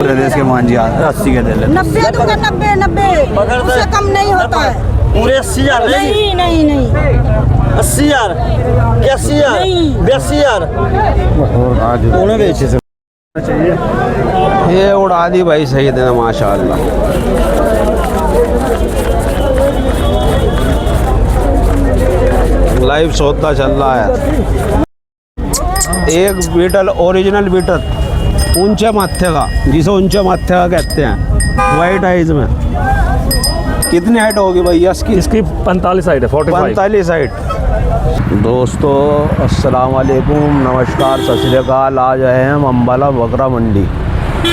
देश के मान जी 80 के दे ले। 90 दूंगा, 90 उससे कम नहीं होता है। पूरे 80,000 नहीं नहीं नहीं 80,000 81,000 82,000 उन्हें बेचे से ये उड़ा दी भाई, सही देना माशाल्लाह। लाइव सौदा चल रहा है। एक बीटल, ओरिजिनल बीटल, ऊंचे माथे का, जिसे ऊंचे माथे का कहते हैं, वाइट आइज में। कितनी हाइट होगी भैया इसकी? इसकी 45 हाइट है, 45 हाइट। दोस्तों अस्सलाम वालेकुम, नमस्कार, सत श्री अकाल। आज आए हैं हम अम्बाला बकरा मंडी।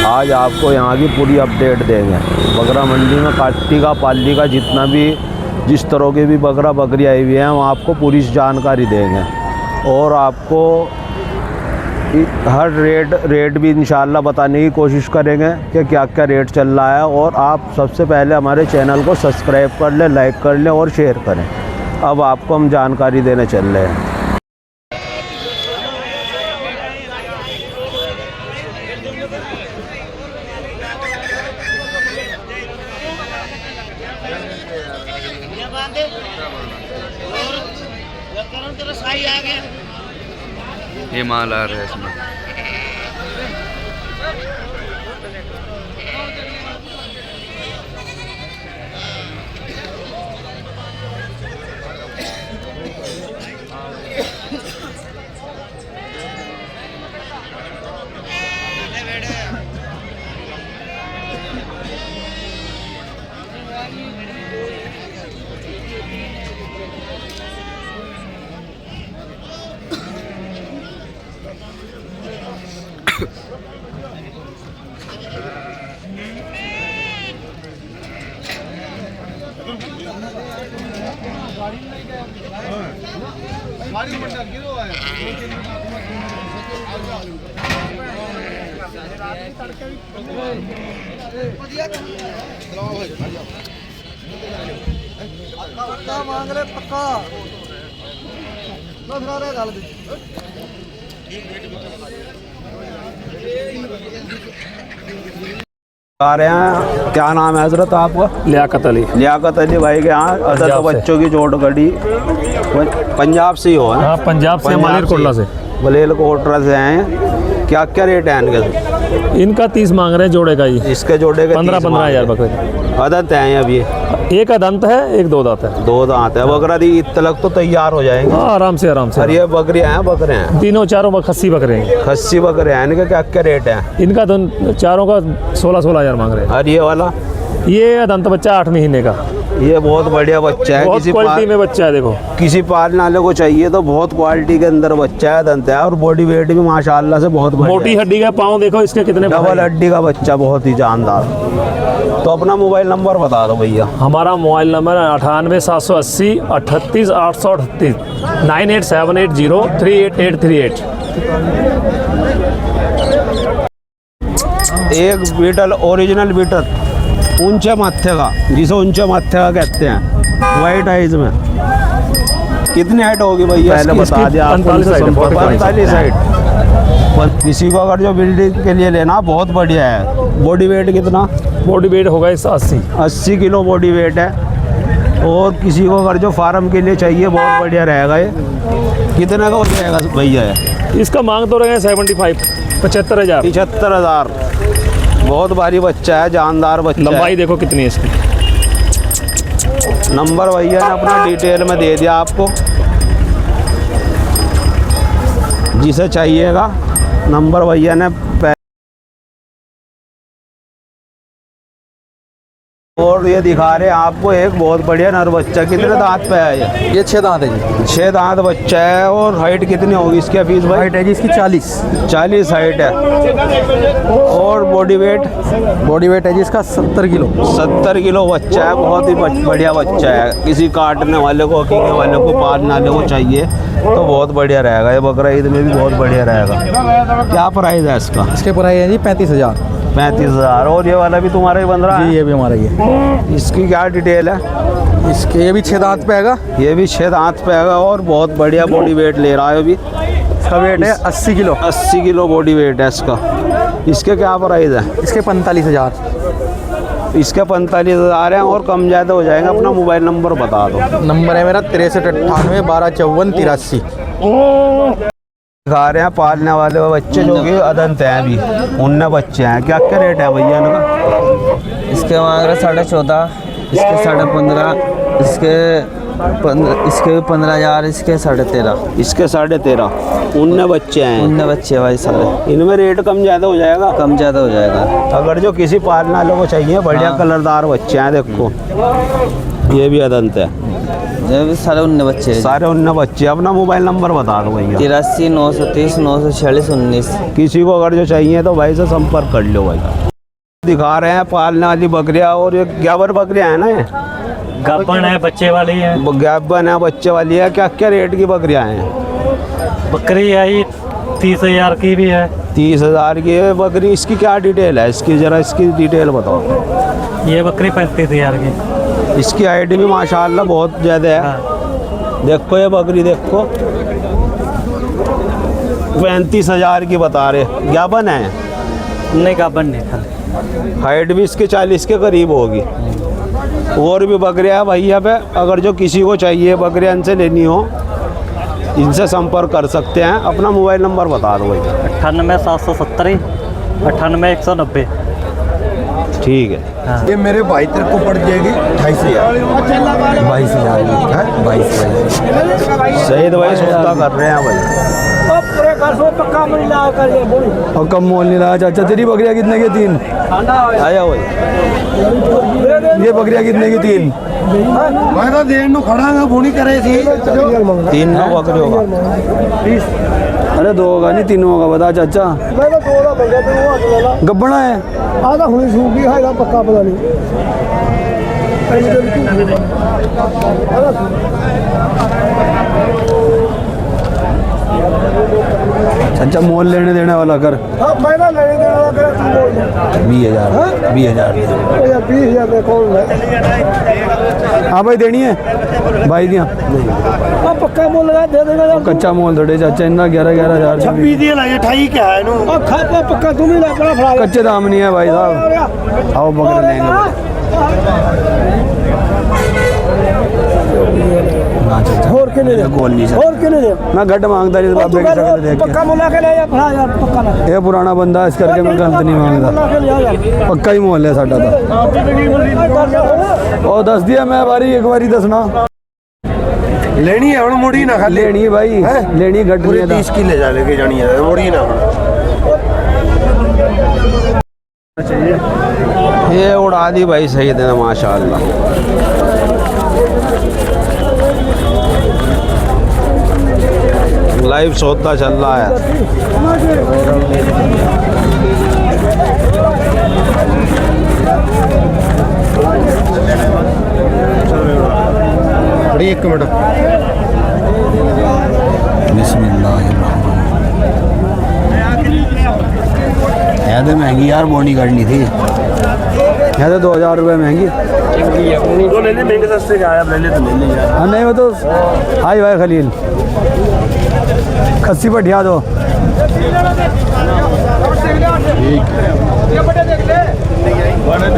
आज आपको यहाँ की पूरी अपडेट देंगे। बकरा मंडी में काटी का, पाली का, जितना भी जिस तरह के भी बकरा बकरी आई हुई है, हम आपको पूरी जानकारी देंगे। और आपको हर रेट भी इंशाल्लाह बताने की कोशिश करेंगे कि क्या क्या रेट चल रहा है। और आप सबसे पहले हमारे चैनल को सब्सक्राइब कर लें, लाइक कर लें और शेयर करें। अब आपको हम जानकारी देने चल रहे हैं। ये माल आ रहा है इसमें। मांग ले पक्का आ रहे हैं। क्या नाम है हजरत आपका? लियाकत अली। लियाकत अली भाई के यहाँ अदर तो बच्चों की चोट गड़ी। पंजाब से ही हो है? हाँ, पंजाब से, मलेरकोटला से। मलेरकोटला से आए हैं। क्या क्या रेट है इनके? इनका 30 मांग रहे हैं जोड़े का ही। इसके जोड़े का 15-15 हज़ार बकरे। अदंत हैं अभी? एक अदंत है, एक दो दांत है। 2 दांत है। बकरा दी ईद तक तो तैयार हो जाएंगे। हाँ, आराम से आराम से। और ये बकरियाँ हैं? बकरे हैं तीनों चारों खस्सी बकरे हैं। खस्सी बकरे हैं। इनके क्या क्या रेट है? इनका चारों का 16-16 हज़ार मांग रहे हैं। और ये वाला? ये अदंत बच्चा 8 महीने का। ये बहुत बढ़िया बच्चा है। बहुत क्वालिटी में बच्चा है। देखो, किसी पालने वाले को चाहिए तो बहुत क्वालिटी के अंदर बच्चा है। दंत है और बॉडी वेट भी माशाल्लाह से बहुत बढ़िया। मोटी हड्डी का पाँव देखो इसके कितने। डबल हड्डी का बच्चा, बहुत ही जानदार। तो अपना मोबाइल नंबर बता दो भैया। हमारा मोबाइल नंबर 98 780 38 838 9878038838। एक बीटल, ओरिजिनल बीटल, ऊंचे माथे का, जिसे ऊंचे माथे का कहते हैं, वाइट आइज में। कितनी हाइट होगी भैया? पहले बता दिया। 45 हाइट। किसी को अगर जो बिल्डिंग के लिए लेना, बहुत बढ़िया है। बॉडी वेट कितना? बॉडी वेट होगा इस 80 किलो बॉडी वेट है। और किसी को अगर जो फार्म के लिए चाहिए, बहुत बढ़िया रहेगा। ये कितने का हो जाएगा भैया? इसका मांग तो रहे हैं 75 हज़ार। 75,000। बहुत भारी बच्चा है, जानदार बच्चा। लंबाई देखो कितनी है इसकी। नंबर भैया ने अपना डिटेल में दे दिया आपको, जिसे चाहिएगा नंबर भैया ने। और ये दिखा रहे हैं आपको एक बहुत बढ़िया नर बच्चा। कितने दांत पे है ये 6 दांत है जी। 6 दांत बच्चा है। और हाइट कितनी होगी इसकी हफीज भाई? हाइट है जी इसकी 40 हाइट है। और बॉडी वेट है जी इसका 70 किलो। 70 किलो बच्चा है। बहुत ही बढ़िया बच्चा है। किसी काटने वाले को, हकीके वाले को, पालने वाले को चाहिए तो बहुत बढ़िया रहेगा। ये बकरा ईद में भी बहुत बढ़िया रहेगा। क्या प्राइस है इसका? इसके प्राइस है जी 35,000। 35,000। और ये वाला भी तुम्हारा ही बन रहा है? ये भी हमारा ही है। इसकी क्या डिटेल है? इसके ये भी 6 दांत पे आएगा। ये भी 6 दांत पे आएगा। और बहुत बढ़िया बॉडी वेट ले रहा है अभी। इसका वेट है 80 किलो। 80 किलो बॉडी वेट है इसका। इसके क्या प्राइस है? इसके 45,000। इसके 45,000 हैं और कम ज़्यादा हो जाएंगे। अपना मोबाइल नंबर बता दो। नंबर है मेरा 6398 1254 83। दिखा रहे हैं पालने वाले बच्चे जो कि अदंत हैं, अभी उनने बच्चे हैं। क्या क्या रेट है भैया इनका? इसके मांग रहे 14.5, इसके 15.5, इसके 15,000, इसके 13.5। इसके 13.5। उनने बच्चे हैं। उनने बच्चे भाई सारे। इनमें रेट कम ज़्यादा हो जाएगा? कम ज़्यादा हो जाएगा। अगर जो किसी पालने वाले को चाहिए बढ़िया हाँ। कलरदार बच्चे हैं, देखो ये भी अदंत है। ये भी सारे उनने बच्चे हैं। सारे उनने बच्चे। अपना मोबाइल नंबर बता दो भैया। 83 930 946 19। किसी को अगर जो चाहिए तो भाई से संपर्क कर लो भाई। दिखा रहे हैं पालने वाली बकरियां, और ये गैबर बकरियां हैं ना? ये गाबन है, बच्चे वाली है। गैबन है, बच्चे वाली है। क्या क्या रेट की बकरियां हैं? बकरी आई 30,000 की भी है। 30,000 की है बकरी। इसकी क्या डिटेल है? इसकी ज़रा इसकी डिटेल बताओ। ये बकरी 35,000 की। इसकी हाइट भी माशाल्लाह बहुत ज़्यादा है। हाँ। देखो ये बकरी देखो, 35,000 की बता रहे। गैबन है? नहीं, गाबन नहीं खाली। हाइट भी इसके 40 के करीब होगी। और भी बकरियाँ भैया पे, अगर जो किसी को चाहिए बकरियाँ इनसे लेनी हो, इनसे संपर्क कर सकते हैं। अपना मोबाइल नंबर बता दो भैया। 98 770 98 190। ठीक है। ये मेरे भाई तेरे को पड़ जाएगी 28,000। 22,000 सही तो भाई सौदा कर रहे हैं भाई। और कम मोल नहीं रहा चाचा। तेरी बकरियाँ कितने की? 3। आया भाई। ये बकरियाँ कितने की? 3। मैं तो देर नु खड़ा ना फोनी करे थी। 3 बकरी होगा। अरे 2 होगा नहीं, 3 होगा। बता चाचा। गब्बना है? आधा हुई सूखी है पक्का पता नहीं। चाचा मोल लेने देने वाला कर। हाँ मैं ना लेने देने वाला करे, तू बोल दे। 20,000 20,000 में कौन है? हाँ भाई देनी है भाई दिया। हाँ पक्का मोल लगा दे देगा यार। कच्चा मोल थोड़े चाचा। इतना 11,000 26 दिए लाए 28 क्या है नो? और खाता पक्का तुम ही ला बड़ा फड़ा। कच्चे दाम नहीं है भाई साहब। आओ बकरे लेंगे। और के ले गोल नहीं और के ले मैं घट मांगता नहीं। बाबे की शक्ल देख पक्का मोला के ले या फड़ा यार पक्का ला। के ये पुराना बंदा इस करके मैं गलत नहीं मांगता। पक्का ही मोल है साडा तो। और 10 दिया मैं बारी एक बारी दसना लेनी है ਹੁਣ ਮੁੜੀ ਨਾ ਖਾਲੀ लेनी है भाई। लेनी घट पूरी नहीं 30 किले जा लेके जानी है मुड़ी ना। ये उड़ा दी भाई सही देना माशाल्लाह। लाइव सौदा चल रहा है। बड़ी 1 मिनट। है तो महंगी यार, बोनी करनी थी। है तो 2,000 रुपये महंगी। तो ले ले, महंगे सस्ते का आया, ले ले तो ले ले यार। हाँ नहीं वो तो हाई भाई खलील खस्सी पर ठिया दो।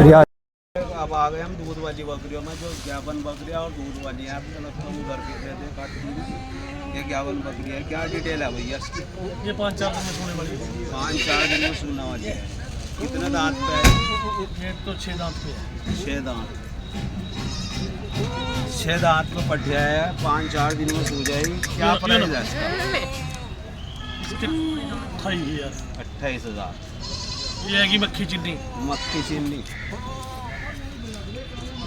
रिया अब आ गए हम दूध वाली बकरियों में, जो ज्ञापन बकरियाँ और दूध वाली है। आपको लगता है उधर के थे काट दी। ये ज्ञापन बकरी है। क्या डिटेल है भैया इसकी? ये 5-4 दिन में सोने वाली है। 5-4 दिन में सूना वाली है। कितने दांत पे है? ये तो 6 दांत पे है। 6 दांत। 6 दांत पे पटिया है। 5-4 दिन में सू जाएगी। क्या प्राइस है इसका? इसके 28,000। 28,000। ये है कि मक्खी चिन्नी। मक्खी चीनी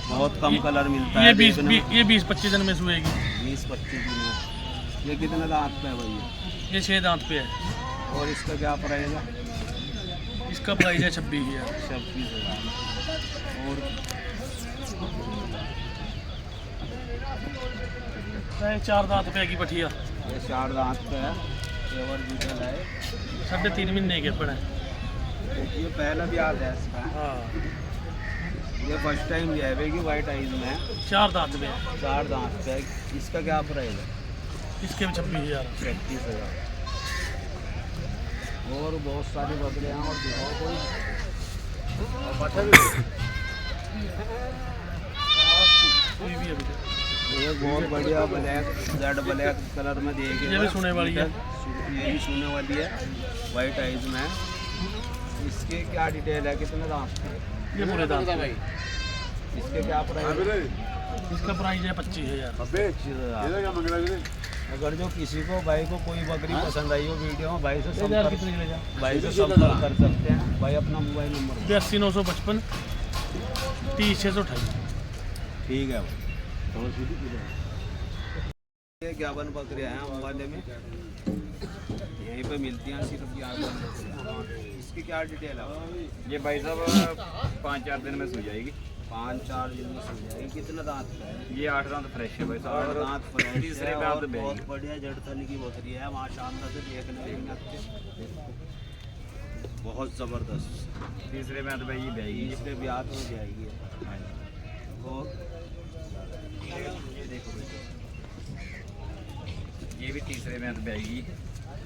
बहुत कम कलर मिलता ये है। 20-25 दिन में सुएगी। 20-25 दिन में। ये कितने दांत पे है भैया? ये 6 दांत पे है। और इसका क्या प्राइस है? इसका प्राइस है 26,000। 26,000। और 4 दांत पे की पठिया। ये 4 दांत पे है। पेवर बीटल है। 3.5 महीने के पड़े। ये पहला भी आता है इसका। हाँ, ये फर्स्ट टाइम जाएगी वाइट आइज में। 4 दांत पे है। 4 दांत पे। इसका क्या प्राइस है? इसके भी 26,000। 36,000। और बहुत सारी बकरियाँ और दिखाओ कोई। ये बहुत बढ़िया ब्लैक जेड ब्लैक कलर में देखिए, ये भी सोने वाली है। ये भी सोने वाली है, वाइट आइज में। इसके क्या डिटेल है, कितने दांत के? ये पूरे दांत का भाई। इसके क्या प्राइस है? इसका प्राइस है 25,000। 25,000। अगर जो किसी को भाई को कोई बकरी पसंद आई हो वीडियो में, भाई से संपर्क कर सकते हैं। भाई अपना मोबाइल नंबर 82,955 30,628। ठीक है भाई। ये 51 बकरियाँ हैं अम्बाले में, यहीं पे मिलती हैं सिर्फ 51 बकरियाँ। इसकी क्या डिटेल है? ये भाई साहब 5-4 दिन में सो जाएगी। 5-4 दिन में सो जाएगी। कितने दांत का है? ये 8 दांत फ्रेश है भाई साहब। 8 दांत फ्रेश तीसरे है दांत और पे बहुत बढ़िया जड़थली की बकरी है माशाल्लाह से, देखने में अच्छे, बहुत ज़बरदस्त। तीसरे में तो भाई ये बेगी। तीसरे ब्याह में जाएगी। और ये देखो भाई, ये भी तीसरे में तो बेगी।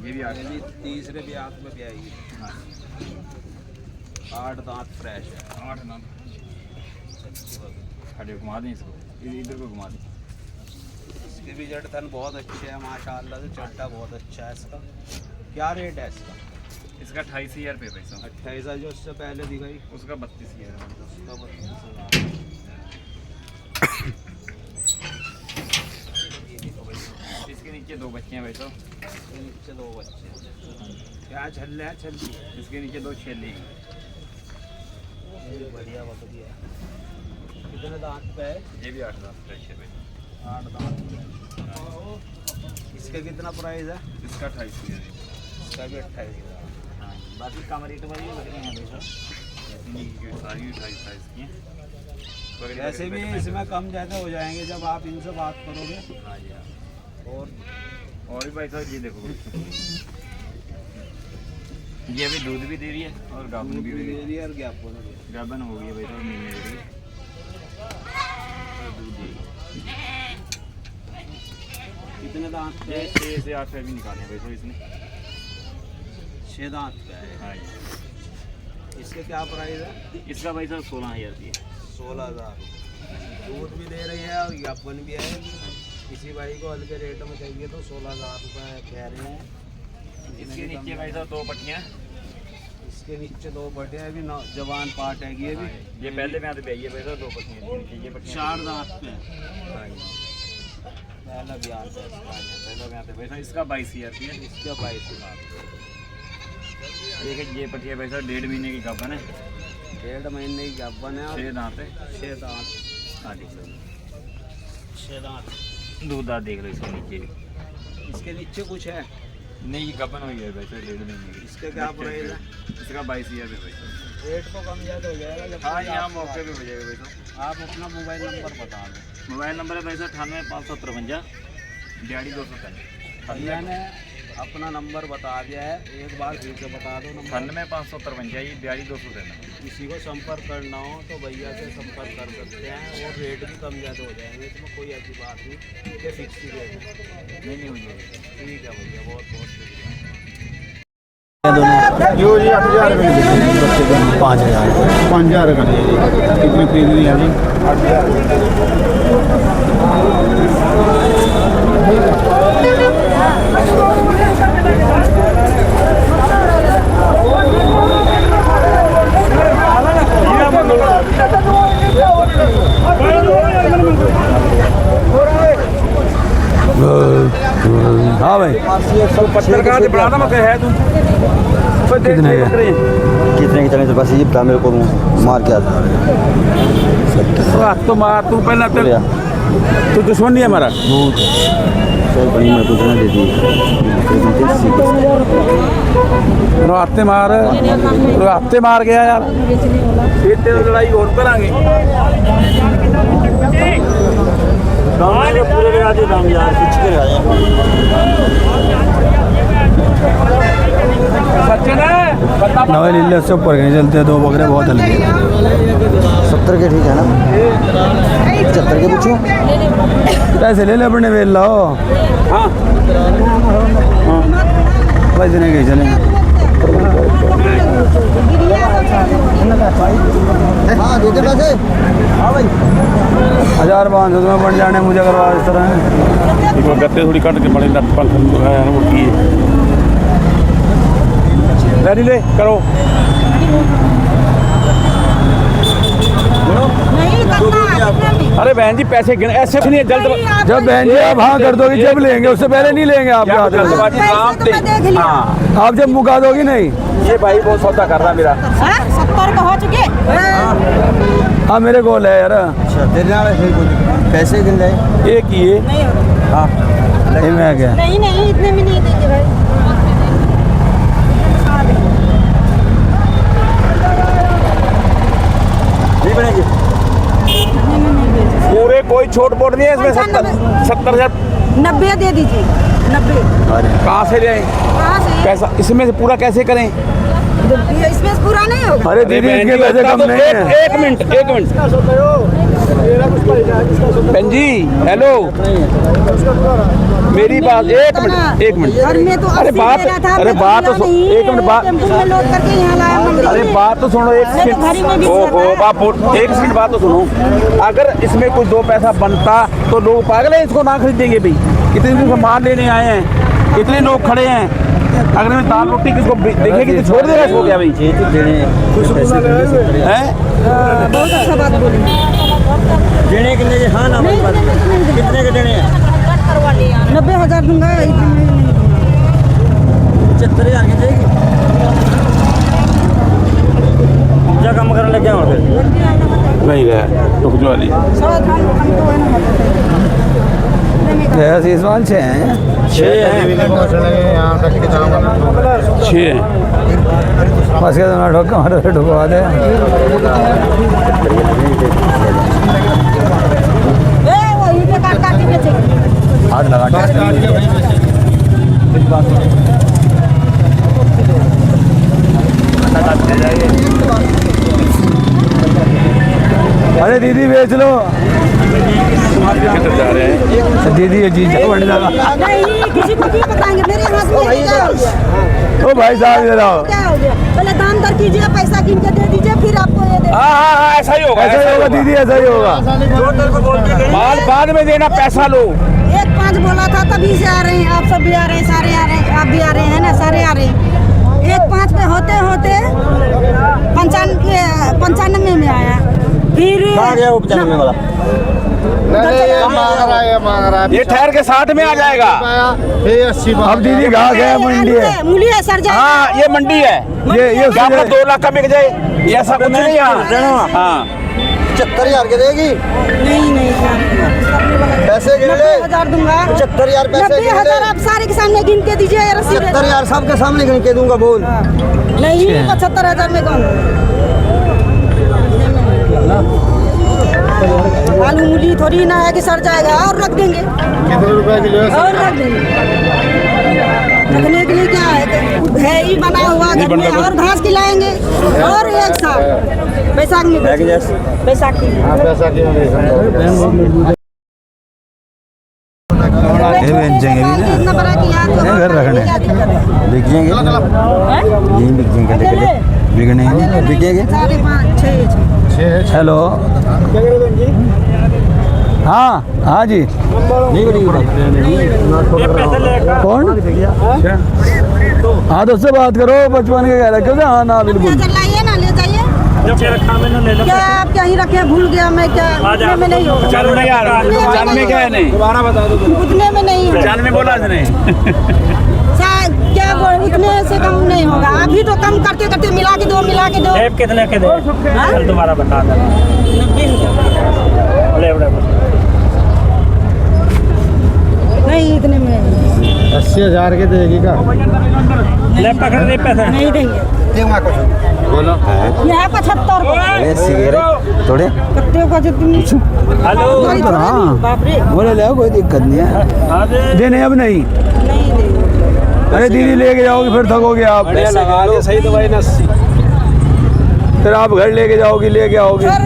ये भी 8 भी तीसरे ब्याह में भी आएगी। 8 दांत फ्रेश है। 8 दांत। खड़े घुमा दें इसको, इधर को घुमा दें। इसके भी जड़थन बहुत अच्छे है माशाल्लाह से, चट्टा बहुत अच्छा है इसका। क्या रेट है इसका? इसका 28,000 रुपये भाई साहब। 28,000 जो उससे पहले दिखाई, उसका 32,000 है। उसका 32,000। इसके नीचे 2 बच्चे हैं भाई साहब। इसके नीचे 2 बच्चे हैं। क्या छल्ले हैं? छल्ली इसके नीचे 2 छेली हैं। ये बढ़िया बकरी है। कितने दांत पे है? ये भी 8 दांत फ्रेश है भाई। 8 दांत। इसका कितना प्राइस है? इसका 28,000 है। इसका भी 28,000। बाकी कम रेट वाली बकरियाँ हैं भाई साहब। सारी 28 साइज की हैं। वैसे भी इसमें कम ज़्यादा हो जाएंगे जब आप इनसे बात करोगे। हाँ जी हाँ। और भी भाई साहब ये देखो, ये अभी दूध भी दे रही है और गाभन भी हो रही है। और ज्ञापन गाभन हो गई है भाई साहब, महीने हो रही है और दूध देगी। कितने दांत पे ये है? 6 से 8 भी निकाले हैं भाई साहब इसने। 6 दांत पे है। हाँ जी। इसके क्या प्राइस है? इसका भाई साहब 16,000 रुपये। 16,000। दूध भी दे रही है और ज्ञापन भी है। किसी भाई को हल्के रेट में चाहिए तो 16,000 रुपये कह रहे हैं। इसके नीचे भाई साहब 2 पट्टियाँ। इसके नीचे 2 बटे हैं, अभी जवान पार्ट है ये भी। ये पहले में आते भाई है भाई साहब 2 पट्टियाँ। ये पट्टियाँ 4 दांत पे है। हाँ जी। पहला बयान पे है। पहले में आते भाई साहब इसका 22,000 रुपये। इसका 22,000। देखिए ये पट्टियाँ भाई साहब 1.5 महीने की गाभन है। 1.5 महीने की ज्ञापन है। 6 दांत है। 6 दांत। हाँ ठीक सर। 6 दांत। दूध दांत देख लो इसके नीचे भी। इसके नीचे कुछ है? नहीं ये गबन हुई है भाई साहब 1.5 महीने की। इसका क्या प्राइस है? इसका 22,000 रुपये भाई साहब। रेट तो कम ज़्यादा हो जाएगा जब हाँ तक यहाँ आप- मौके पे हो जाएगा भाई साहब। आप अपना मोबाइल नंबर बता दें। मोबाइल नंबर है भाई साहब 98,553 दिहाड़ी 203। भैया ने अपना नंबर बता दिया है, एक बार फिर से बता दो नंबर। 98,553 ये दिहाड़ी 203 है। किसी को संपर्क करना हो तो भैया से संपर्क कर सकते हैं और रेट भी कम ज़्यादा हो जाएंगे, इसमें कोई ऐसी बात नहीं कि फिक्स ही रेट है। नहीं हो जाएगा। ठीक है भैया, बहुत बहुत शुक्रिया। यो जी 8,000 रुपये 5,000 5,000 का कितनी खरीद ली है जी? 8,000। हाँ भाई पत्रकार से बड़ा मत है तू कितने के? कितने की चले बस ये बता मेरे को मार के आता तो मार तू पहले तू दुश्मन नहीं है हमारा। बड़ी मैं कुछ ना देती रास्ते मार गया यार, फिर तेरे लड़ाई और करांगे। पूरे लगा दे दाम यार, कुछ के लगा नवे लीले से ऊपर कहीं चलते हैं, 2 बकरे बहुत हल्के। 70 के ठीक है ना? 75 के पूछूं? पैसे ले ले अपने वेल लाओ। हाँ वैसे नहीं कहीं चलेंगे। हाँ दे दे पैसे। हाँ भाई 1500 में बन जाने मुझे करवा इस तरह एक गत्ते थोड़ी कट के बड़े नट पंख है ना मुर्गी है ले करो नहीं करना है। अरे बहन जी पैसे गिन ऐसे नहीं है जल्द जब बहन जी आप हाँ कर दोगी जब लेंगे उससे पहले नहीं लेंगे आपके हाथ में। जल्दबाजी काम पैसे तो मैं देख लिया। आप जब मुका दोगी नहीं। ये भाई बहुत सौदा कर रहा मेरा 70 को हो चुके। हाँ मेरे गोल है यार। अच्छा तेरे नाल फिर कुछ पैसे गिन ले। एक ही है नहीं हाँ ये में आ गया। नहीं नहीं इतने में नहीं देंगे भाई। नहीं बनेगी। पूरे कोई छोट बोट नहीं है इसमें 70,000 90 दे दीजिए 90। कहाँ से ले आए कहाँ से? पैसा इसमें से पूरा कैसे करें ये इसमें पूरा नहीं होगा। अरे दीदी बहन इसके जी, पैसे बता कम दो, नहीं है। एक मिनट बहन जी हेलो मेरी बात एक मिनट घर में तो अरे 80 बात दे रहा था, अरे मैं बात तो मिला सुन नहीं, एक मिनट बात टेम्पो में लोड करके यहाँ लाया मंडी अरे में। बात तो सुनो एक मैं तो घर ही में सेकंड भी ओहो रहता है। बाप एक सेकंड बात तो सुनो अगर इसमें कुछ 2 पैसा बनता तो लोग पागल है इसको ना खरीदेंगे भाई इतने दिन सामान लेने आए हैं इतने लोग खड़े हैं अगर मैं दाल रोटी किसको देखेगी तो छोड़ देगा इसको क्या भाई ये तो देने हैं बहुत अच्छा बात बोली। देने कितने के? हाँ ना नहीं, नहीं, नहीं, नहीं, कितने के देने हैं? 90,000 दूंगा इतने में नहीं दूंगा। 75,000 की देगी। क्या काम करने लग गया वहाँ पे? नहीं गया रुक जो वाली सावधान हमको है ना। ऐसे इस वाल 6 हैं। 6 है बस के ना ठोक हमारे पे ठोकवा दे। वही पे काट काट के बेचेंगे। हाथ लगा अरे दीदी बेच लो। किधर जा रहे हैं दीदी ये चीज बढ़ जाएगा। नहीं किसी को नहीं बताएंगे मेरे हाथ में क्या हो गया? ओ भाई साहब ये रहो। क्या हो गया? पहले दाम दर कीजिए पैसा गिन के दे दीजिए फिर आपको ये दे। हाँ ऐसा ही होगा ऐसा ही होगा दीदी ऐसा ही होगा। माल बाद में देना पैसा लो 1.5 बोला था तभी से आ रहे हैं आप सब भी आ रहे हैं सारे आ रहे हैं आप भी आ रहे हैं ना सारे आ रहे हैं 1.5 पे होते होते 95 में आया फिर कहाँ गया वो 95 वाला? ये ठहर के 60 में आ जाएगा अब दीदी कहाँ गया मंडी है। मूली है सर जाए। हाँ ये मंडी है ये क्या आपका 2 लाख का बिक जाए ये ऐसा कुछ नहीं है हाँ 75,000 के देगी। नहीं नहीं पैसे गिन ले। 90,000 दूंगा 75,000 पैसे गिन 90,000 ले। आप सारे के सामने गिन के दीजिए रसीद। 70,000 सबके सामने गिन के दूंगा बोल। नहीं 75,000 में कौन आलू मूली थोड़ी ना है कि सड़ जाएगा और रख देंगे कितने रुपए किलो और रख देंगे रखने के लिए क्या है ही बना हुआ घर में और घास खिलाएंगे और एक साल बैसाख में बैसाखी इतना बड़ा कि यहाँ तो घर रखने क्या दिक्कत है? बिक जाएंगे यही बिक जाएंगे अकेले? बिकने बिकेंगे। 5.5 6 हेलो हाँ हाँ जी नहीं बनेगी कौन हाँ तो उससे बात करो 55 के कह रहे हाँ ना बिल्कुल चार्जर लाइए ना ले जाइए क्या आप क्या ही रखे भूल गया मैं क्या उतने में नहीं होगा 95 क्या है नहीं दोबारा बता दो उतने में नहीं होगा 95 बोला इसने क्या बोल उतने से कम नहीं होगा अभी तो कम करते करते मिला के दो कितने के दे हाँ? दोबारा बता दे 90 नहीं इतने में 80,000 के देगी का ले पकड़ दे पैसे नहीं देंगे बोलो यह है 75 सिगरेट थोड़े कट्टे को जितनी हेलो हाँ बाप रे बोले ले कोई दिक्कत नहीं है देने अब नहीं नहीं देंगे अरे दीदी लेके जाओगे फिर थकोगे आप सही दवाई ना फिर आप घर लेके जाओगी लेके आओगे घर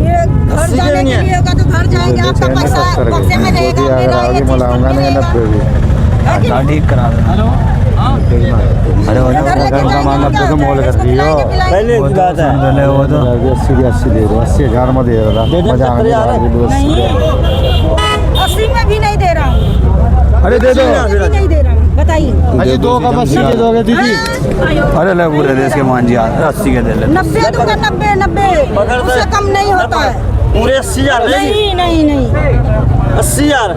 ये घर जाने के लिए होगा तो घर जाएंगे आपका पैसा बक्से में रहेगा मेरा ये चीज ठीक करा ठीक करा दो अरे वो सामान 90 का मोल कर दियो पहले की बात है। वो तो 80 दे दो 80,000 में दे रहा मजा नहीं 80 में भी नहीं दे रहा हूँ, अरे दे दो 80 में भी नहीं दे रहा हूँ, बताइए। अरे 2 का 80 दे दोगे दीदी। अरे ले पूरे देश के मान जी 80 के दे ले 90 दूंगा, 90 उससे कम नहीं होता है। पूरे 80,000 नहीं नहीं नहीं 80,000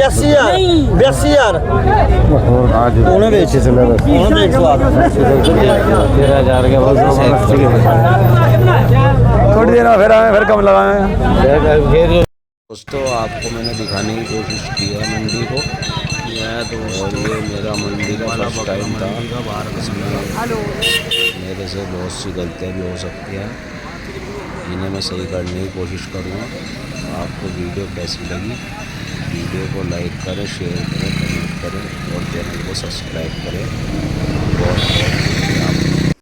80,000 नहीं। 82,000 और आज उन्हें बेच चले बस उन्हें बेच 13,000 के बाद थोड़ी देर में फिर कम लगाए। दोस्तों आपको मैंने दिखाने की कोशिश की है मंडी को। और ये मेरा मंडी का फर्स्ट टाइम था। मेरे से बहुत सी गलतियाँ भी हो सकती हैं, इन्हें मैं सही करने की कोशिश करूँगा। आपको वीडियो कैसी लगी, वीडियो को लाइक करें, शेयर करें, कमेंट करें और चैनल को सब्सक्राइब करें। बहुत